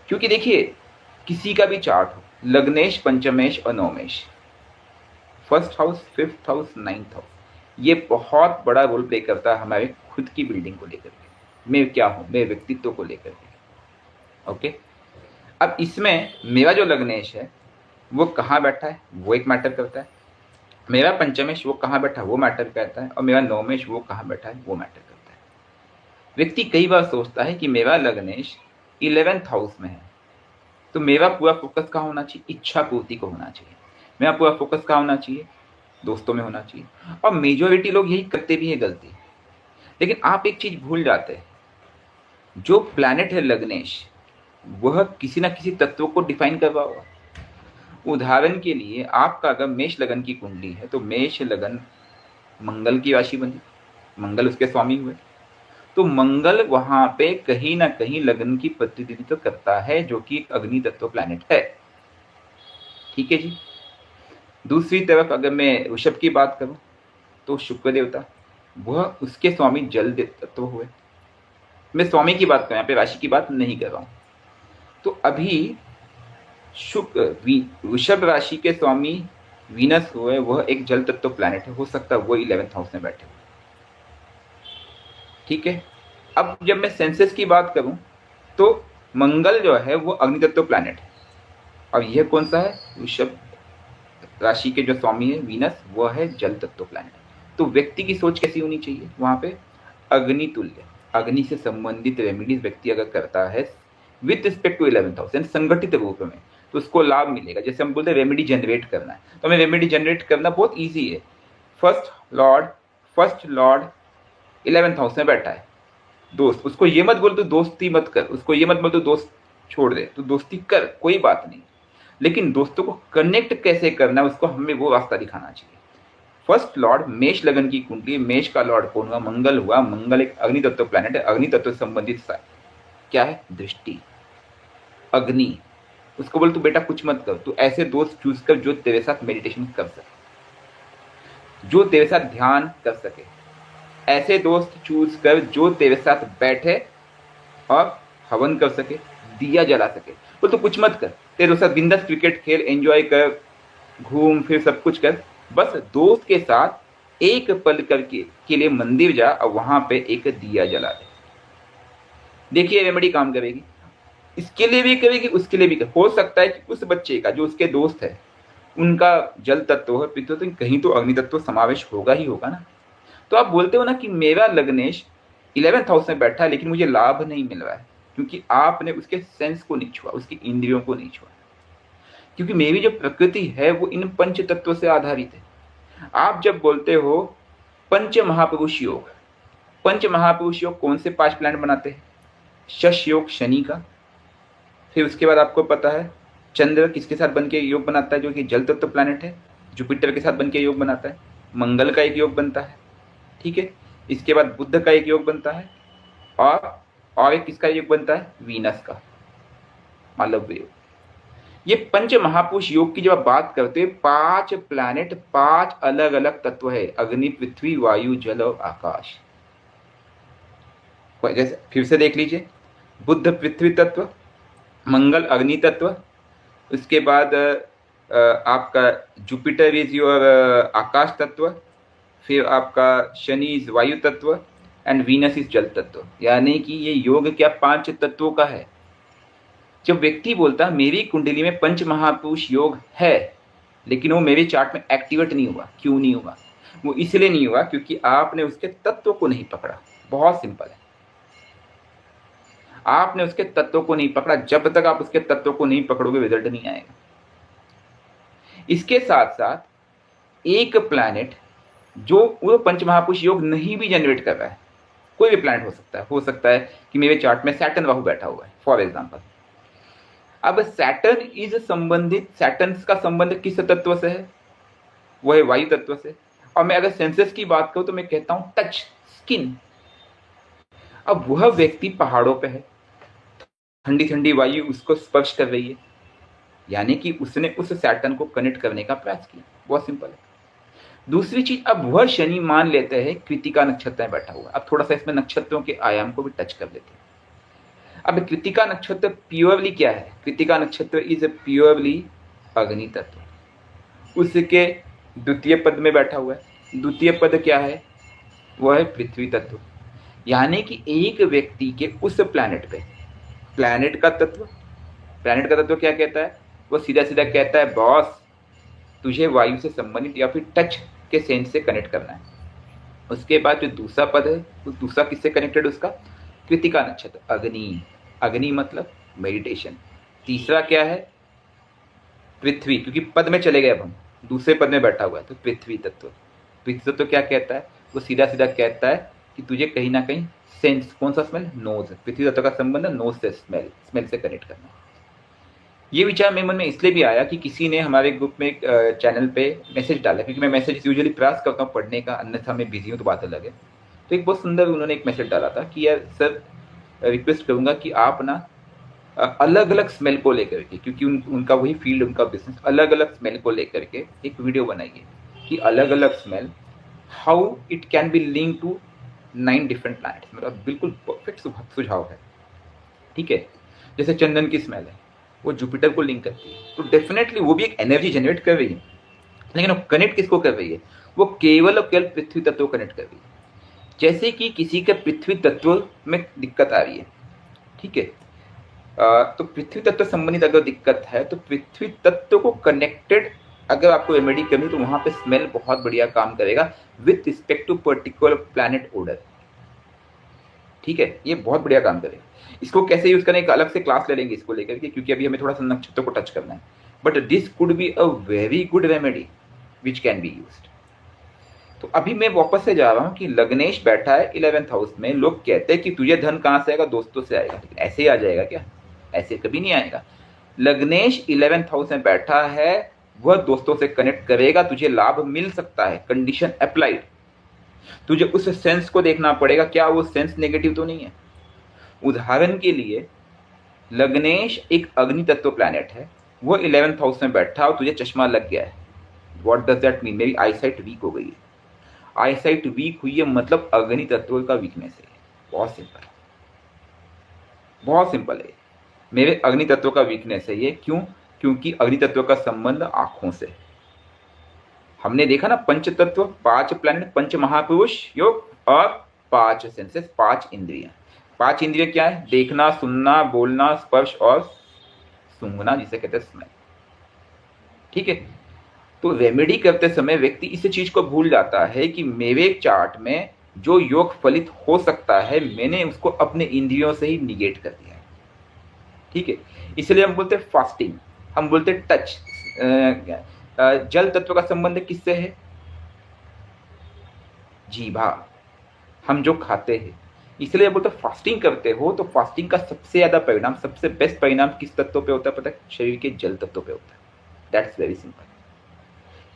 क्योंकि देखिए, किसी का भी चार्ट हो, लग्नेश, पंचमेश और नवमेश, first house, fifth house, ninth house, ये बहुत बड़ा रोल प्ले करता है हमारे खुद की बिल्डिंग को लेकर के, मैं क्या हूं, मेरे व्यक्तित्व को लेकर के। ओके। अब इसमें मेरा जो लग्नेश है वो कहाँ बैठा है वो एक मैटर करता है, मेरा पंचमेश वो कहाँ बैठा है वो मैटर करता है, और मेरा नवमेश वो कहाँ बैठा है वो मैटर करता है। व्यक्ति कई बार सोचता है कि मेरा लग्नेश 11th हाउस में है, तो मेरा पूरा फोकस कहाँ होना चाहिए, इच्छा पूर्ति को होना चाहिए। मेरा पूरा फोकस कहाँ होना चाहिए, दोस्तों में होना चाहिए। और मेजोरिटी लोग यही करते भी है गलती। लेकिन आप एक चीज भूल जाते हैं, जो प्लैनेट है लग्नेश, वह किसी ना किसी तत्व को डिफाइन कर रहा होगा। उदाहरण के लिए आपका अगर मेष लगन की कुंडली है तो मेष लगन मंगल की राशि बनी, मंगल उसके स्वामी हुए, तो मंगल वहां पे कहीं ना कहीं लगन की प्रतिनिधित्व करता है, जो कि अग्नि तत्व प्लैनेट है। ठीक है जी। दूसरी तरफ अगर मैं वृषभ की बात करूं तो शुक्र देवता, वह उसके स्वामी जल तत्व हुए। मैं स्वामी की बात कर रहा हूं, यहाँ पे राशि की बात नहीं कर रहा हूं। तो अभी शुक्र वृषभ राशि के स्वामी वीनस हुए, वह एक जल तत्व प्लैनेट है, हो सकता है वो 11th हाउस में बैठे हुए। ठीक है। अब जब मैं सेंसेस की बात करूं तो मंगल जो है वो अग्नि तत्व प्लैनेट है, और यह कौन सा है, वृषभ राशि के जो स्वामी है वीनस, वह है जल तत्व प्लैनेट। तो व्यक्ति की सोच कैसी होनी चाहिए वहां पे, अग्नि तुल्य, अग्नि से संबंधित रेमेडीज व्यक्ति अगर करता है with respect to 11th house यानी संगठित रूप में, तो उसको लाभ मिलेगा। जैसे हम बोलते हैं रेमेडी जनरेट करना है, तो हमें रेमेडी जनरेट करना बहुत ईजी है। फर्स्ट लॉर्ड 11th हाउस में बैठा है, दोस्त, उसको ये मत बोल तो दोस्ती मत कर, उसको ये मत बोल तो दोस्त छोड़ दे, तो दोस्ती कर, कोई बात नहीं। लेकिन दोस्तों को कनेक्ट कैसे करना है, उसको हमें वो रास्ता दिखाना चाहिए। फर्स्ट लॉर्ड मेष लगन की कुंडली, मेष का लॉर्ड कौन हुआ, मंगल हुआ। मंगल एक अग्नि तत्व प्लैनेट है, अग्नि तत्व से संबंधित क्या है, दृष्टि, अग्नि। उसको बोल तू बेटा कुछ मत कर, तू ऐसे दोस्त चूज कर जो तेरे साथ मेडिटेशन कर सके, जो तेरे साथ ध्यान कर सके। ऐसे दोस्त चूज कर जो तेरे साथ बैठे और हवन कर सके, दिया जला सके। बोल तू कुछ मत कर, तेरे साथ बिंदास क्रिकेट खेल, एंजॉय कर, घूम फिर सब कुछ कर, बस दोस्त के साथ एक पल करके के लिए मंदिर जा और वहां पे एक दिया जला दे। देखिए रेमेडी काम करेगी, इसके लिए भी करेगी, उसके लिए भी कर। हो सकता है कि उस बच्चे का जो उसके दोस्त है उनका जल तत्व है, पितृ, तो कहीं तो अग्नि तत्व समावेश होगा ही होगा ना। तो आप बोलते हो ना कि मेरा लग्नेश 11th हाउस में बैठा है लेकिन मुझे लाभ नहीं मिल रहा है, क्योंकि आपने उसके सेंस को नहीं छुआ, उसकी इंद्रियों को नहीं छुआ। क्योंकि मेरी जो प्रकृति है वो इन पंच तत्व से आधारित है। आप जब बोलते हो पंच महापुरुष योग, पंच महापुरुष योग कौन से 5 प्लैनेट बनाते हैं, शश योग शनि का, फिर उसके बाद आपको पता है चंद्र किसके साथ बन के योग बनाता है, जो कि जल तत्व प्लैनेट है, जुपिटर के साथ बन के योग बनाता है, मंगल का एक योग बनता है। ठीक है। इसके बाद बुध का एक योग बनता है, और एक किसका योग बनता है, वीनस का, मालव्य योग। ये पंच महापुरुष योग की जब आप बात करते हैं, 5 प्लैनेट, 5 अलग अलग तत्व है, अग्नि, पृथ्वी, वायु, जल और आकाश। जैसे फिर से देख लीजिए, बुध पृथ्वी तत्व, मंगल अग्नि तत्व, उसके बाद आपका जुपिटर इज योर आकाश तत्व, फिर आपका शनि इज वायु तत्व, एंड वीनस इज जल तत्व। यानी कि ये योग क्या 5 तत्वों का है। जब व्यक्ति बोलता है मेरी कुंडली में पंच महापुरुष योग है, लेकिन वो मेरे चार्ट में एक्टिवेट नहीं हुआ, क्यों नहीं हुआ, वो इसलिए नहीं हुआ क्योंकि आपने उसके तत्व को नहीं पकड़ा। बहुत सिंपल है, आपने उसके तत्व को नहीं पकड़ा। जब तक आप उसके तत्व को नहीं पकड़ोगे रिजल्ट नहीं आएगा। इसके साथ साथ एक प्लैनेट जो वो पंचमहापुरुष योग नहीं भी जनरेट कर रहा है, कोई भी प्लैनेट हो सकता है कि मेरे चार्ट में सैटर्न राहु बैठा हुआ है फॉर एग्जांपल। अब सैटर्न इज संबंधित, सैटर्न का संबंध किस तत्व से है, वो है वायु तत्व से। और मैं अगर सेंसेस की बात करूं तो मैं कहता हूं टच, स्किन। अब वह व्यक्ति पहाड़ों पे है, ठंडी ठंडी वायु उसको स्पर्श कर रही है, यानी कि उसने उस सैटर्न को कनेक्ट करने का प्रयास किया। बहुत सिंपल है। दूसरी चीज, अब वह शनि मान लेते हैं कृतिका नक्षत्र में बैठा हुआ। अब थोड़ा सा इसमें नक्षत्रों के आयाम को भी टच कर लेते हैं। अब कृतिका नक्षत्र प्योरली क्या है? कृतिका नक्षत्र इज प्योरली अग्नि तत्व। उसके द्वितीय पद में बैठा हुआ है। द्वितीय पद क्या है? वह है पृथ्वी तत्व। यानी कि एक व्यक्ति के उस प्लैनेट पे, प्लैनेट का तत्व क्या कहता है? वो सीधा सीधा कहता है बॉस तुझे वायु से संबंधित या फिर टच के सेंस से कनेक्ट करना है। उसके बाद जो दूसरा पद है, वो दूसरा किससे कनेक्टेड? उसका कृतिका नक्षत्र, अग्नि। अग्नि मतलब मेडिटेशन। तीसरा क्या है? पृथ्वी, क्योंकि पद में चले गए अब हम, दूसरे पद में बैठा हुआ है, तो पृथ्वी तत्व। पृथ्वी तत्व क्या कहता है? वो सीधा सीधा कहता है कि तुझे कहीं ना कहीं सेंस, कौन सा स्मेल? नोज। पृथ्वी तत्व का संबंध नोज से, स्मेल से कनेक्ट करना। ये विचार मेरे मन में इसलिए भी आया कि किसी ने हमारे ग्रुप में एक चैनल पे मैसेज डाला, क्योंकि मैं मैसेज यूजुअली प्रयास करता हूँ पढ़ने का, अन्यथा मैं बिजी हूँ तो बात अलग है। तो एक बहुत सुंदर उन्होंने एक मैसेज डाला था कि यार सर रिक्वेस्ट करूँगा कि आप ना अलग अलग स्मेल को लेकर के, क्योंकि उनका वही फील्ड, उनका बिजनेस, अलग अलग स्मेल को लेकर के एक वीडियो बनाइए कि अलग अलग smell how it can be link to 9 different planets. मतलब बिल्कुल परफेक्ट सुझाव है। ठीक है, जैसे चंदन की स्मेल है, वो जुपिटर को लिंक करती है, तो डेफिनेटली वो भी एक एनर्जी जनरेट कर रही है, लेकिन वो कनेक्ट किसको कर रही है? वो केवल और केवल पृथ्वी तत्व को कनेक्ट कर रही है। जैसे कि किसी के पृथ्वी तत्व में दिक्कत आ रही है, ठीक है, तो पृथ्वी तत्व संबंधित अगर दिक्कत है तो पृथ्वी तत्व को कनेक्टेड अगर आपको रेमेडी करनी तो वहां पे स्मेल बहुत बढ़िया काम करेगा with respect to particular planet order. ठीक है, ये बहुत बढ़िया काम करेगा। इसको कैसे यूज करें एक अलग से क्लास ले लेंगे इसको लेकर के, क्योंकि अभी हमें थोड़ा सा नक्षत्र को टच करना है। But this could be a very good remedy which can be used. तो अभी मैं वापस से जा रहा हूँ कि लग्नेश बैठा है 11th हाउस में। लोग कहते हैं कि तुझे धन कहाँ से आएगा? दोस्तों से आएगा। लेकिन ऐसे ही आ जाएगा क्या? ऐसे कभी नहीं आएगा। लग्नेश 11th हाउस में बैठा है, वह दोस्तों से कनेक्ट करेगा, तुझे लाभ मिल सकता है, कंडीशन अप्लाइड। तुझे उस सेंस को देखना पड़ेगा, क्या वो सेंस नेगेटिव तो नहीं है। उदाहरण के लिए लग्नेश एक अग्नि तत्व प्लैनेट है, वो 11th हाउस में बैठा और तुझे चश्मा लग गया है। What does that mean? मेरी आईसाइट वीक हो गई है। आईसाइट वीक हुई है मतलब अग्नि तत्व का वीकनेस है। बहुत सिंपल है, बहुत सिंपल है। मेरे अग्नि तत्व का वीकनेस है ये। क्यों? क्योंकि अग्नि तत्व का संबंध आंखों से। हमने देखा ना, पंच तत्व, 5 प्लैनेट, पंच महापुरुष योग और 5 सेंसेस, 5 इंद्रियां। 5 इंद्रियां क्या है? देखना, सुनना, बोलना, स्पर्श और सूंघना, जिसे कहते हैं स्मेल। ठीक है, तो रेमेडी करते समय व्यक्ति इस चीज को भूल जाता है कि मेरे चार्ट में जो योग फलित हो सकता है मैंने उसको अपने इंद्रियों से ही निगेट कर दिया है। ठीक है, इसलिए हम बोलते हैं फास्टिंग, हम बोलते हैं टच। जल तत्व का संबंध किससे है? जीभा, हम जो खाते हैं। इसलिए बोलते फास्टिंग करते हो तो फास्टिंग का सबसे ज्यादा परिणाम, सबसे बेस्ट परिणाम किस तत्व पे होता है पता है? शरीर के जल तत्व पे होता है। That's very simple.